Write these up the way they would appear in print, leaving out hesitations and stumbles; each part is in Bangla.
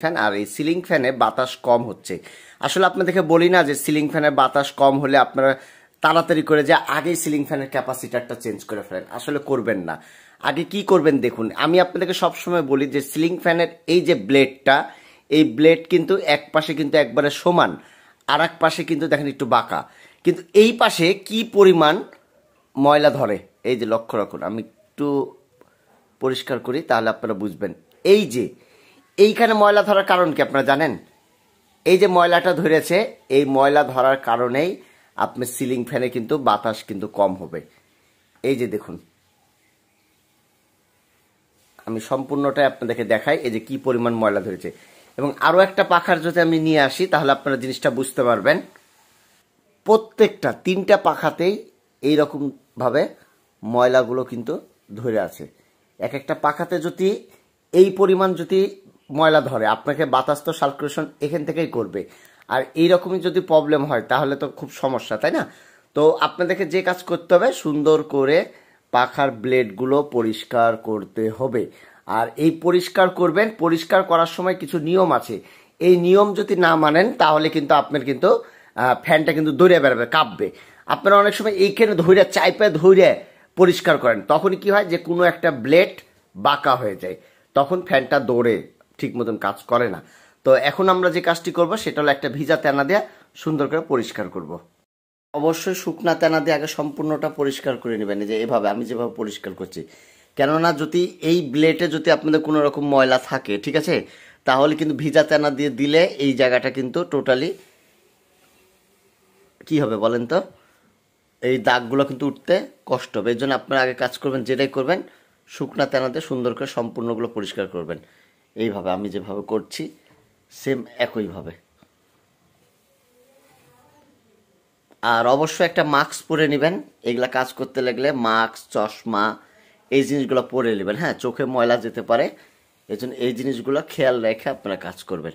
ফ্যান আর এই সিলিং ফ্যানে বাতাস কম হচ্ছে। আসলে আপনাদেরকে বলি না যে সিলিং ফ্যানের বাতাস কম হলে আপনারা তাড়াতাড়ি করে যে আগেই সিলিং ফ্যানের ক্যাপাসিটারটা চেঞ্জ করে ফেলেন, আসলে করবেন না। আগে কি করবেন দেখুন, আমি আপনাদেরকে সবসময় বলি যে সিলিং ফ্যানের এই যে ব্লেডটা, এই ব্লেড কিন্তু এক পাশে কিন্তু একবারে সমান, আর এক পাশে কিন্তু দেখেন একটু বাঁকা, কিন্তু এই পাশে কি পরিমাণ ময়লা ধরে এই যে লক্ষ্য রাখুন। আমি একটু পরিষ্কার করি তাহলে আপনারা বুঝবেন। এই যে এইখানে ময়লা ধরার কারণ কি আপনারা জানেন? এই যে ময়লাটা ধরেছে, এই ময়লা ধরার কারণেই আপনার সিলিং ফ্যানে কিন্তু বাতাস কিন্তু কম হবে। এই যে দেখুন, আমি সম্পূর্ণটাই আপনাদেরকে দেখাই এই যে কি পরিমাণ ময়লা ধরেছে। এবং আরও একটা পাখার যদি আমি নিয়ে আসি তাহলে আপনারা জিনিসটা বুঝতে পারবেন। প্রত্যেকটা 3টা পাখাতেই এইরকমভাবে ময়লাগুলো কিন্তু ধরে আছে। এক একটা পাখাতে যদি এই পরিমাণ যদি ময়লা ধরে, আপনাকে বাতাস তো সার্কুলেশন এখান থেকেই করবে, আর এইরকমই যদি প্রবলেম হয় তাহলে তো খুব সমস্যা, তাই না? তো আপনাদেরকে যে কাজ করতে হবে, সুন্দর করে পাখার ব্লেডগুলো পরিষ্কার করতে হবে। আর এই পরিষ্কার করবেন, পরিষ্কার করার সময় কিছু নিয়ম আছে। এই নিয়ম যদি না মানেন তাহলে কিন্তু আপনার কিন্তু ফ্যানটা কিন্তু দৌড়ে বেড়াবে, কাঁপবে। আপনারা অনেক সময় এইখানে ধৈর্য চাইপে ধৈর্য পরিষ্কার করেন, তখনই কি হয় যে কোনো একটা ব্লেড বাঁকা হয়ে যায়, তখন ফ্যানটা দৌড়ে ঠিক মতন কাজ করে না। তো এখন আমরা যে কাজটি করব সেটা হলো একটা ভিজা তেনা দিয়ে সুন্দর করে পরিষ্কার করব। অবশ্যই শুকনা তেনা দিয়ে আগে সম্পূর্ণটা পরিষ্কার করে নেবেন, যে এভাবে আমি যেভাবে পরিষ্কার করছি। কেননা যদি এই ব্লেডে যদি আপনাদের কোনো রকম ময়লা থাকে, ঠিক আছে, তাহলে কিন্তু ভিজা তেনা দিয়ে দিলে এই জায়গাটা কিন্তু টোটালি কি হবে বলেন তো, এই দাগগুলো কিন্তু উঠতে কষ্ট হবে। এই জন্য আপনারা আগে কাজ করবেন, যেটাই করবেন শুকনা তেনাতে সুন্দর করে সম্পূর্ণগুলো পরিষ্কার করবেন। এইভাবে আমি যেভাবে করছি সেম একইভাবে। আর অবশ্যই একটা মাস্ক পরে নেবেন, এগুলা কাজ করতে লাগলে মাস্ক, চশমা এই জিনিসগুলো পরে নেবেন। হ্যাঁ, চোখে ময়লা যেতে পারে, এই জন্য এই জিনিসগুলো খেয়াল রেখে আপনারা কাজ করবেন।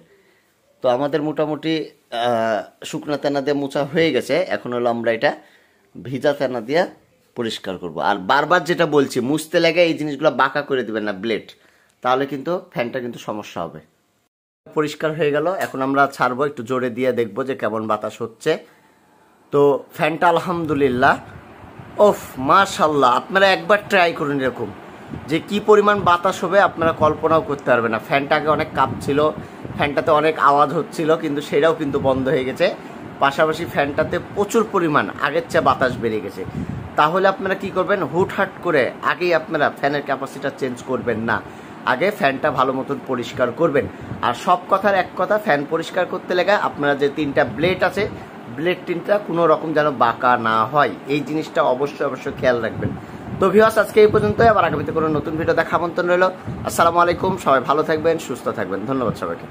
তো আমাদের মোটামুটি শুকনা তেনা দিয়ে মোছা হয়ে গেছে। এখন হলো আমরা এটা ভিজা তেনা দিয়ে পরিষ্কার করব। আর বারবার যেটা বলছি, মুছতে লাগে এই জিনিসগুলো বাঁকা করে দিবেন না ব্লেড, তাহলে কিন্তু ফ্যানটা কিন্তু সমস্যা হবে। পরিষ্কার হয়ে গেল, এখন আমরা ছাড়বো, একটু জোরে দিয়ে দেখবো যে কেমন বাতাস হচ্ছে। তো ফ্যানটা আলহামদুলিল্লাহ, ওফ মাশাল্লাহ, আপনারা একবার ট্রাই করুন এরকম, যে কি পরিমাণ বাতাস হবে আপনারা কল্পনাও করতে পারবেন না। ফ্যানটা আগে অনেক কাঁপছিল, ফ্যানটাতে অনেক আওয়াজ হচ্ছিল, কিন্তু সেটাও কিন্তু বন্ধ হয়ে গেছে। পাশাপাশি ফ্যানটাতে প্রচুর পরিমাণ আগের চেয়ে বাতাস বেড়ে গেছে। তাহলে আপনারা কি করবেন, হুটহাট করে আগেই আপনারা ফ্যানের ক্যাপাসিটার চেঞ্জ করবেন না, আগে ফ্যানটা ভালো মতন পরিষ্কার করবেন। আর সব কথার এক কথা, ফ্যান পরিষ্কার করতে লেগে আপনারা যে 3টা ব্লেড আছে, ব্লেড 3টা কোনো রকম যেন বাঁকা না হয়, এই জিনিসটা অবশ্যই খেয়াল রাখবেন। তো ভিউয়ার্স, আজকে এই পর্যন্তই, আবার আগামীতে কোনো নতুন ভিডিও দেখা আমন্ত্রণ রইল। আসসালামু আলাইকুম, সবাই ভালো থাকবেন, সুস্থ থাকবেন, ধন্যবাদ সবাইকে।